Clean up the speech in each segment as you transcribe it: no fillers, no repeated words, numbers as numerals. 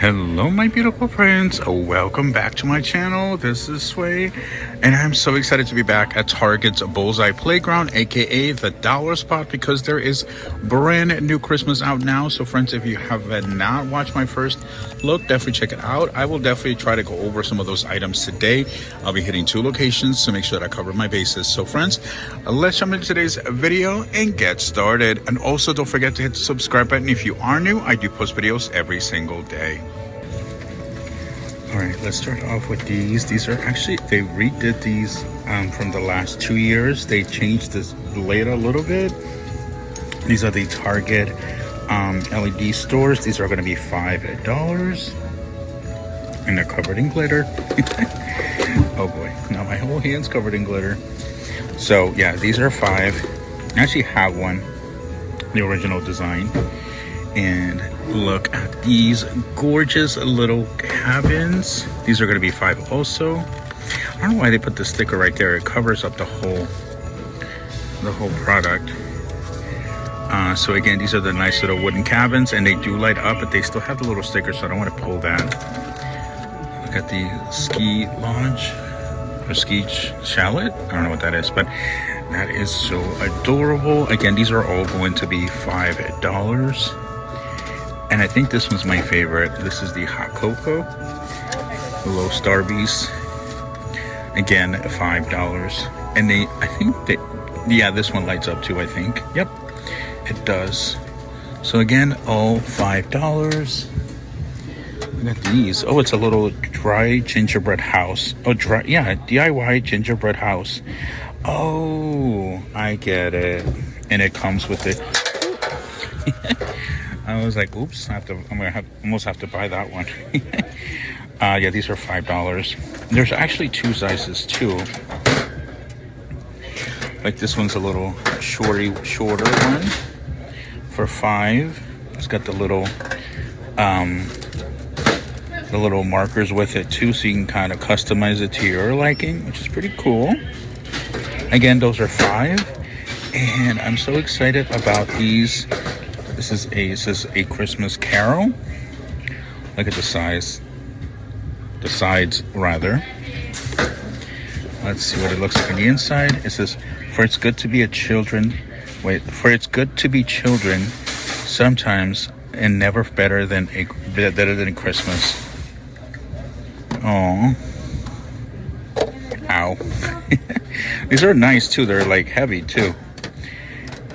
Hello my beautiful friends, welcome back to my channel. This is Sway and I'm so excited to be back at Target's Bullseye Playground, aka the dollar spot, because there is brand new Christmas out now. So friends, if you have not watched my first look, definitely check it out. I will definitely try to go over some of those items today. I'll be hitting 2 locations to make sure that I cover my bases. So friends, let's jump into today's video and get started. And also don't forget to hit the subscribe button if you are new. I do post videos every single day. All right, let's start off with these. These are actually, they redid these from the last 2 years. They changed this layout a little bit. These are the Target LED stores. These are going to be $5, and they're covered in glitter. Oh boy, now my whole hand's covered in glitter. So yeah, these are $5. I actually have one, the original design. And look at these gorgeous little cabins. These are going to be $5 also. I don't know why they put the sticker right there. It covers up the whole product. So again, these are the nice little wooden cabins, and they do light up, but they still have the little sticker, so I don't want to pull that. Look at the ski lodge or ski chalet. I don't know what that is, but that is so adorable. Again, these are all going to be $5. And I think this one's my favorite. This is the hot cocoa, the little Starbies. Again, $5. And yeah, this one lights up too, I think. Yep, it does. So again, all $5. Look at these. Oh, it's a little dry gingerbread house. Oh, yeah, DIY gingerbread house. Oh, I get it. And it comes with it. I was like, oops, almost have to buy that one. Yeah, these are $5. There's actually 2 sizes too. Like this one's a little shorter one for $5. It's got the little markers with it too, so you can kind of customize it to your liking, which is pretty cool. Again, those are $5, and I'm so excited about these. This is a Christmas Carol. Look at the size. The sides, rather. Let's see what it looks like on the inside. It says, for it's good to be children, sometimes, and never better than Christmas. Oh. Ow. These are nice too. They're like heavy too.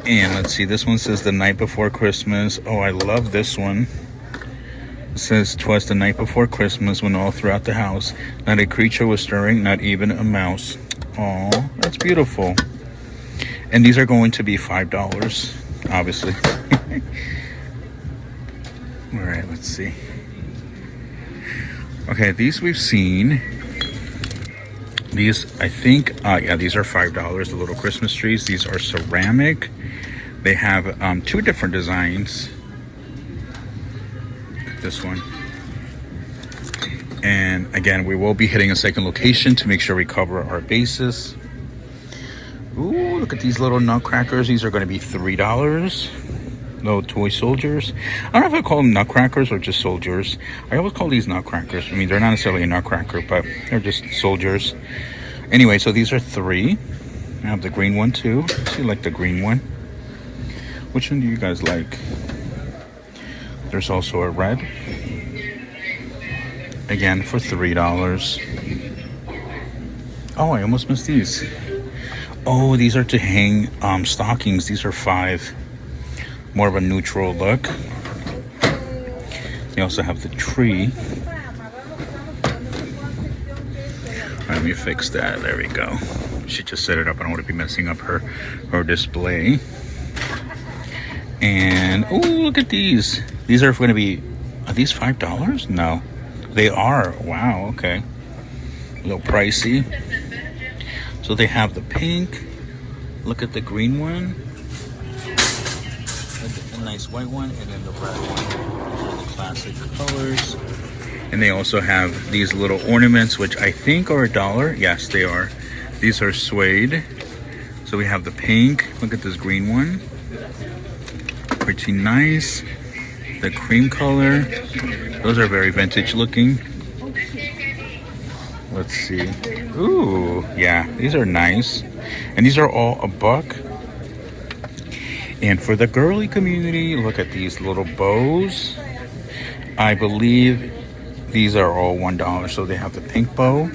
And let's see, this one says the night before Christmas. Oh, I love this one. It says, 'twas the night before Christmas when all throughout the house not a creature was stirring, not even a mouse. Oh, that's beautiful. And these are going to be $5, obviously. All right, let's see. Okay, these we've seen. These, I think, yeah, these are $5, the little Christmas trees. These are ceramic. They have 2 different designs. This one. And again, we will be hitting a second location to make sure we cover our bases. Ooh, look at these little nutcrackers. These are going to be $3. Little toy soldiers. I don't know if I call them nutcrackers or just soldiers. I always call these nutcrackers. I mean, they're not necessarily a nutcracker, but they're just soldiers. Anyway, so these are $3. I have the green one too. So you like the green one. Which one do you guys like? There's also a red. Again, for $3. Oh, I almost missed these. Oh, these are to hang stockings. These are $5. More of a neutral look. They also have the tree. Let me fix that. There we go. She just set it up. I don't want to be messing up her display. And oh, look at these. These are going to be. Are these $5? No, they are. Wow. Okay. A little pricey. So they have the pink. Look at the green one. A nice white one, and then the red one. These are the classic colors. And they also have these little ornaments, which I think are $1. Yes, they are. These are suede. So we have the pink. Look at this green one. Pretty nice. the cream color. Those are very vintage looking. Let's see. Ooh, yeah, these are nice. And these are all $1. And for the girly community, look at these little bows. I believe these are all $1. So they have the pink bow.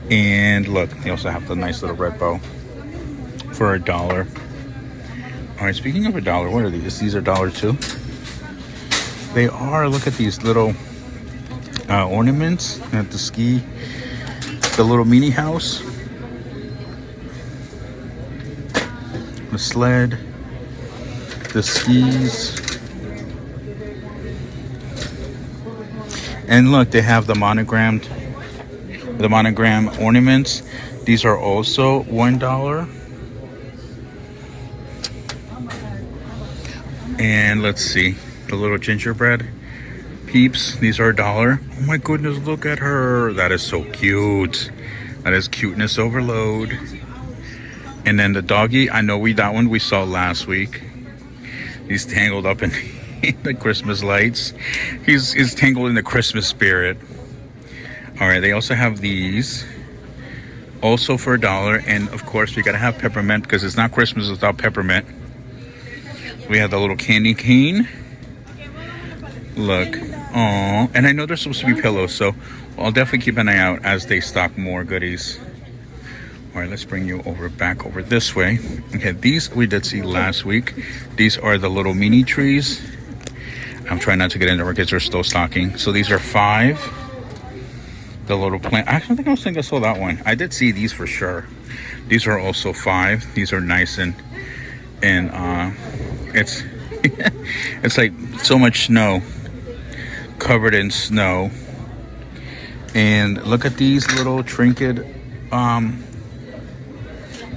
And look, they also have the nice little red bow for $1. All right, speaking of $1, what are these? These are $1 too. They are, look at these little ornaments at the little mini house, the sled, the skis, and look, they have the monogram ornaments. These are also $1. And let's see, the little gingerbread peeps, these are $1. Oh my goodness, look at her. That is so cute. That is cuteness overload. And then the doggy, I know that one we saw last week. He's tangled up in the Christmas lights. He's tangled in the Christmas spirit. All right, they also have these, also for $1. And of course, we gotta have peppermint because it's not Christmas without peppermint. We have the little candy cane. Look, oh, and I know they're supposed to be pillows, so I'll definitely keep an eye out as they stock more goodies. All right, let's bring you back over this way. Okay, these we did see last week. These are the little mini trees. I'm trying not to get into because they're still stocking. So these are $5. The little plant. I don't think I saw that one. I did see these for sure. These are also $5. These are nice and it's it's like so much snow, covered in snow. And look at these little trinket.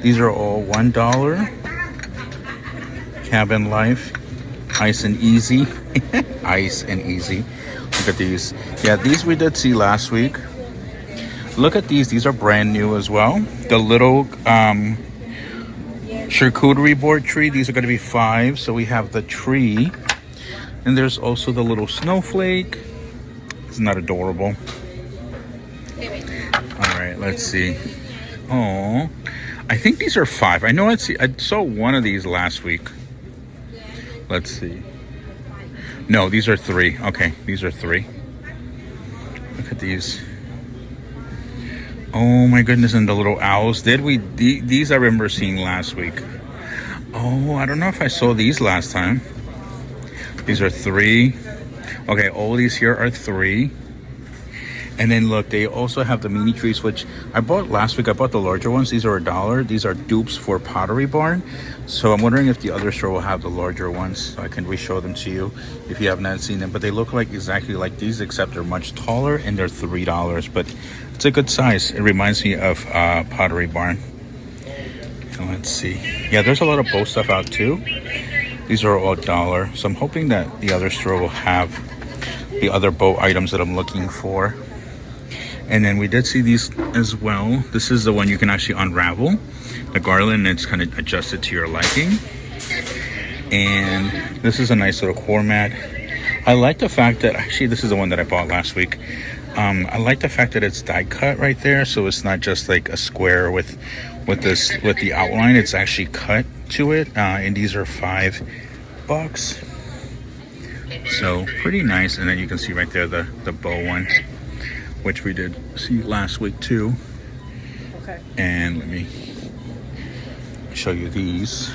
These are all $1. Cabin Life, Ice and Easy. Ice and Easy. Look at these. Yeah, these we did see last week. Look at these. These are brand new as well. The little charcuterie board tree. These are going to be $5. So we have the tree. And there's also the little snowflake. Isn't that adorable? All right, let's see. Oh, I think these are $5. I know I saw one of these last week. Let's see. No, these are $3. Okay, these are $3. Look at these. Oh my goodness, and the little owls. These I remember seeing last week. Oh, I don't know if I saw these last time. These are $3. Okay, all these here are $3. And then look, they also have the mini trees, which I bought last week. I bought the larger ones. These are $1. These are dupes for Pottery Barn. So I'm wondering if the other store will have the larger ones. So I can re-show them to you if you haven't seen them. But they look like exactly like these, except they're much taller and they're $3. But it's a good size. It reminds me of Pottery Barn. And let's see. Yeah, there's a lot of bow stuff out too. These are all $1. So I'm hoping that the other store will have the other bow items that I'm looking for. And then we did see these as well. This is the one you can actually unravel the garland, and it's kind of adjusted to your liking. And this is a nice little core mat. I like the fact that, actually this is the one that I bought last week. I like the fact that it's die cut right there, so it's not just like a square with the outline. It's actually cut to it, and these are $5. So pretty nice. And then you can see right there the bow one, which we did see last week too. Okay. And let me show you these.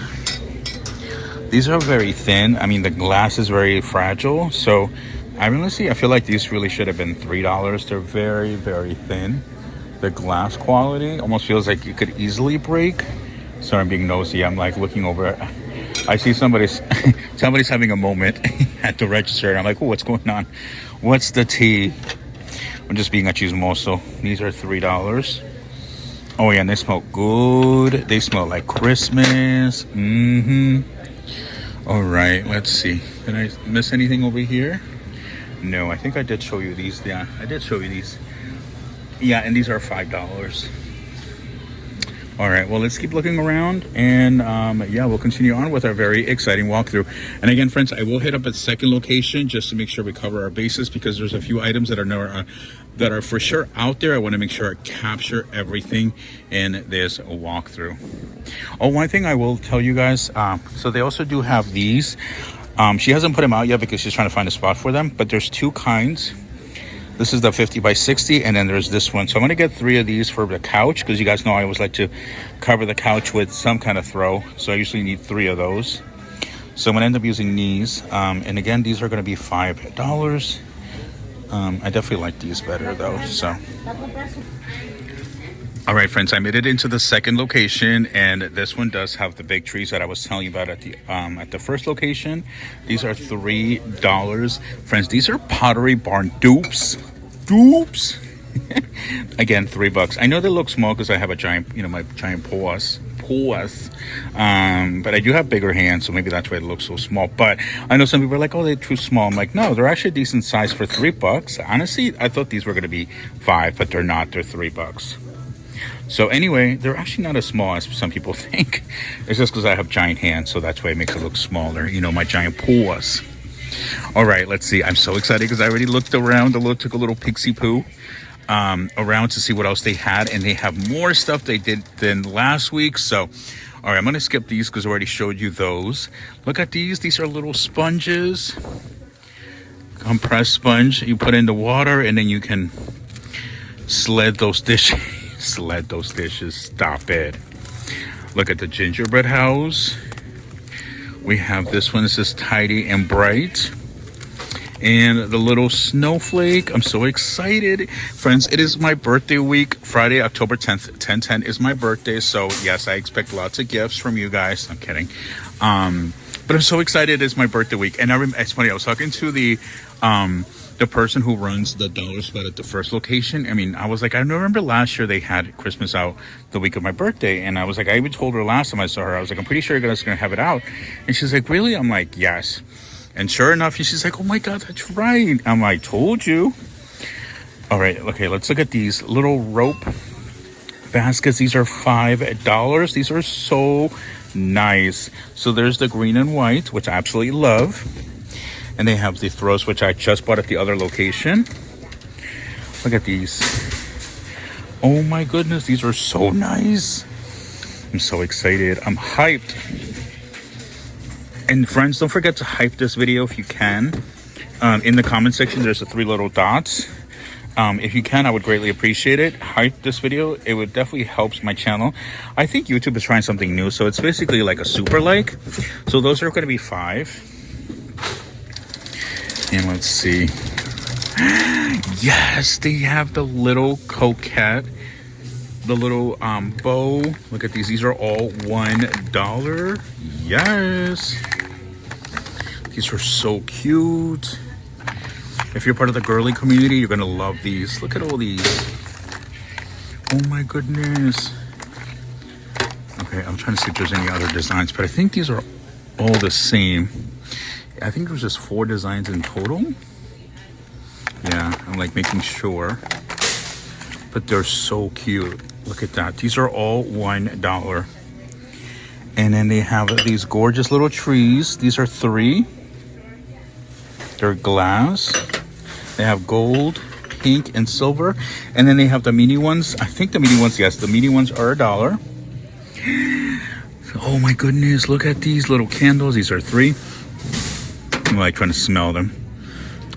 These are very thin. I mean, the glass is very fragile. So I feel like these really should have been $3. They're very, very thin. The glass quality almost feels like it could easily break. Sorry, I'm being nosy. I'm like looking over. I see somebody's having a moment at the register. And I'm like, oh, what's going on? What's the tea? I'm just being a chismoso. These are $3. Oh yeah, and they smell good. They smell like Christmas. All right, let's see. Did I miss anything over here? No, I think I did show you these. Yeah, I did show you these. Yeah, and these are $5. All right, well, let's keep looking around, and yeah, we'll continue on with our very exciting walkthrough. And again, friends, I will hit up a second location just to make sure we cover our bases, because there's a few items that are for sure out there. I want to make sure I capture everything in this walkthrough. Oh, one thing I will tell you guys, so they also do have these. She hasn't put them out yet because she's trying to find a spot for them, but there's two kinds. This is the 50 by 60, and then there's this one. So I'm going to get 3 of these for the couch, because you guys know I always like to cover the couch with some kind of throw. So I usually need 3 of those. So I'm going to end up using these. And again, these are going to be $5. I definitely like these better though. So, all right, friends, I made it into the second location, and this one does have the big trees that I was telling you about at the first location. These are $3, friends. These are Pottery Barn dupes. Again, $3. I know they look small because I have a giant, my giant paws. But I do have bigger hands, so maybe that's why it looks so small. But I know some people are like, oh, they're too small. I'm like, no, they're actually a decent size for $3. Honestly, I thought these were going to be $5, but they're not. They're $3. So anyway, they're actually not as small as some people think. It's just because I have giant hands, so that's why it makes it look smaller. My giant paws. All right, let's see. I'm so excited because I already looked around, took a little pixie poo around to see what else they had, and they have more stuff they did than last week. So, all right, I'm gonna skip these because I already showed you those. Look at these. These are little sponges, compressed sponge. You put in the water, and then you can sled those dishes. Stop it. Look at the gingerbread house. We have this one. This is tidy and bright. And the little snowflake. I'm so excited. Friends, it is my birthday week. Friday, October 10th, 10/10 is my birthday. So yes, I expect lots of gifts from you guys. I'm kidding. But I'm so excited. It's my birthday week. And it's funny, I was talking to the person who runs the dollar spot at the first location. I mean, I was like, I remember last year they had Christmas out the week of my birthday. And I was like, I even told her last time I saw her, I was like, I'm pretty sure you're going to have it out. And she's like, really? I'm like, yes. And sure enough, she's like, oh my God, that's right. I'm like, told you. All right. Okay. Let's look at these little rope baskets. These are $5. These are so nice. So there's the green and white, which I absolutely love. And they have the throws, which I just bought at the other location. Look at these. Oh my goodness. These are so nice. I'm so excited. I'm hyped. And friends, don't forget to hype this video if you can. In the comment section, there's the 3 little dots. If you can, I would greatly appreciate it. Hype this video. It would definitely help my channel. I think YouTube is trying something new. So it's basically like a super like. So those are going to be $5. And let's see. Yes, they have the little coquette. The little bow. Look at these. These are all $1. Yes. These are so cute. If you're part of the girly community, you're going to love these. Look at all these. Oh my goodness. Okay, I'm trying to see if there's any other designs, but I think these are all the same. I think there's just 4 designs in total. Yeah, I'm like making sure. But they're so cute. Look at that. These are all $1. And then they have these gorgeous little trees. These are 3. They're glass. They have gold, pink, and silver. And then they have the mini ones. I think the mini ones, yes, the mini ones are $1. Oh my goodness, look at these little candles. These are 3. I'm like trying to smell them.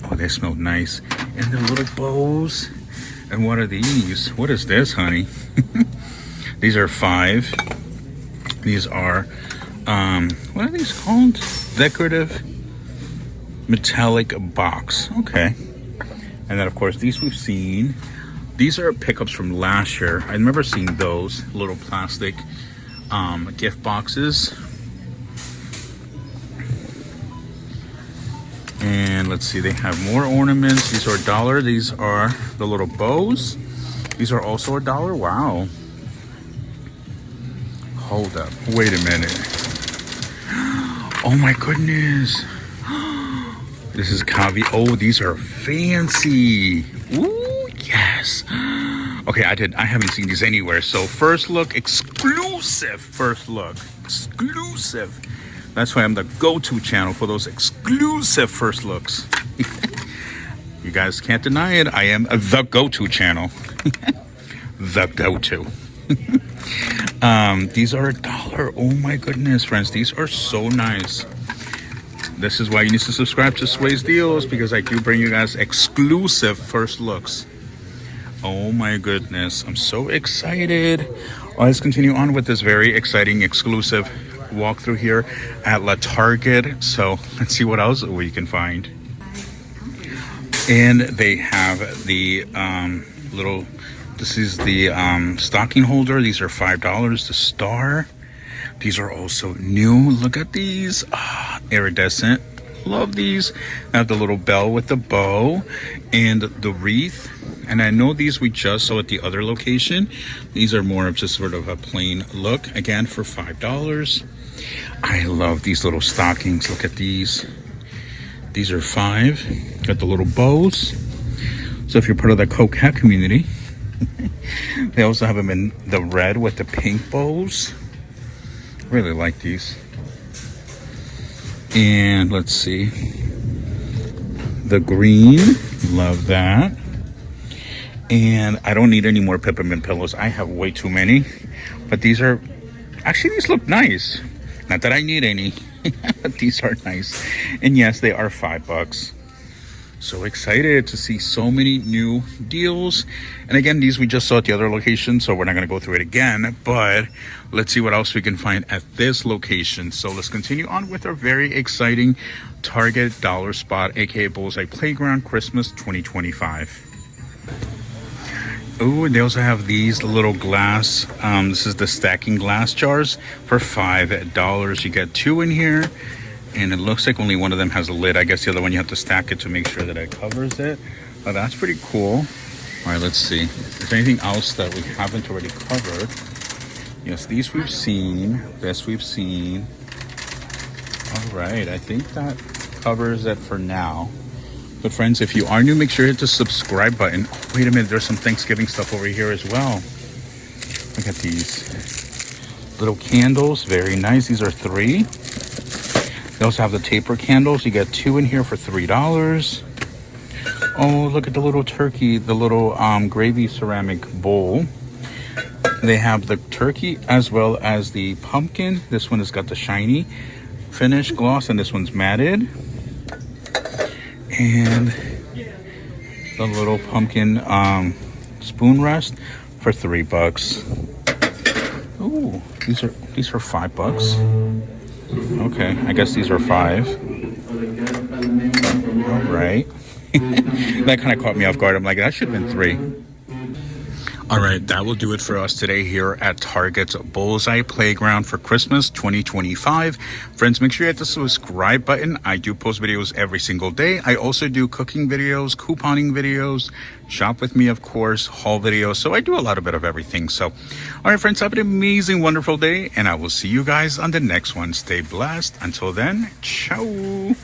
Oh, they smell nice. And they're little bows. And what are these? What is this, honey? These are 5. These are, what are these called? Decorative metallic box. Okay. And then, of course, these we've seen. These are pickups from last year. I remember seeing those little plastic gift boxes. And let's see, they have more ornaments. These are $1. These are the little bows. These are also $1. Wow. Hold up. Wait a minute. Oh my goodness. This is caviar. Oh, these are fancy. Ooh, yes. Okay, I haven't seen these anywhere. So first look, exclusive first look. Exclusive. That's why I'm the go-to channel for those exclusive first looks. You guys can't deny it. I am the go-to channel. The go-to. These are $1. Oh my goodness, friends. These are so nice. This is why you need to subscribe to Sway's Deals, because I do bring you guys exclusive first looks. Oh my goodness, I'm so excited. Let's continue on with this very exciting exclusive walkthrough here at La Target. So let's see what else we can find. And they have the this is the stocking holder. These are $5. The star. These are also new. Look at these. Iridescent. Love these. I have the little bell with the bow and the wreath. And I know these we just saw at the other location. These are more of just sort of a plain look. Again, for $5. I love these little stockings. Look at these. These are $5. Got the little bows. So if you're part of the coquette community, they also have them in the red with the pink bows. Really like these. And let's see. The green. Love that. And I don't need any more peppermint pillows. I have way too many. But these are... Actually, these look nice. Not that I need any. But these are nice. And yes, they are $5. So excited to see so many new deals. And again, these we just saw at the other location, so we're not going to go through it again. But let's see what else we can find at this location. So let's continue on with our very exciting Target Dollar Spot, aka Bullseye Playground Christmas 2025. Oh, and they also have these little glass. This is the stacking glass jars for $5. You get 2 in here. And it looks like only one of them has a lid. I guess the other one you have to stack it to make sure that it covers it. Oh, that's pretty cool. All right, let's see. Is there anything else that we haven't already covered? Yes, these we've seen. This we've seen. All right, I think that covers it for now. But friends, if you are new, make sure you hit the subscribe button. Oh, wait a minute, there's some Thanksgiving stuff over here as well. Look at these. Little candles, very nice. These are $3. They also have the taper candles. You get 2 in here for $3. Oh, look at the little turkey, the little gravy ceramic bowl. They have the turkey as well as the pumpkin. This one has got the shiny finish gloss, and this one's matted. And the little pumpkin spoon rest for $3. Ooh, these are $5. Okay, I guess these are 5. All right. That kind of caught me off guard. I'm like, that should have been 3. All right, that will do it for us today here at Target's Bullseye Playground for Christmas 2025. Friends, make sure you hit the subscribe button. I do post videos every single day. I also do cooking videos, couponing videos, shop with me, of course, haul videos. So I do a bit of everything. So, all right, friends, have an amazing, wonderful day, and I will see you guys on the next one. Stay blessed. Until then, ciao.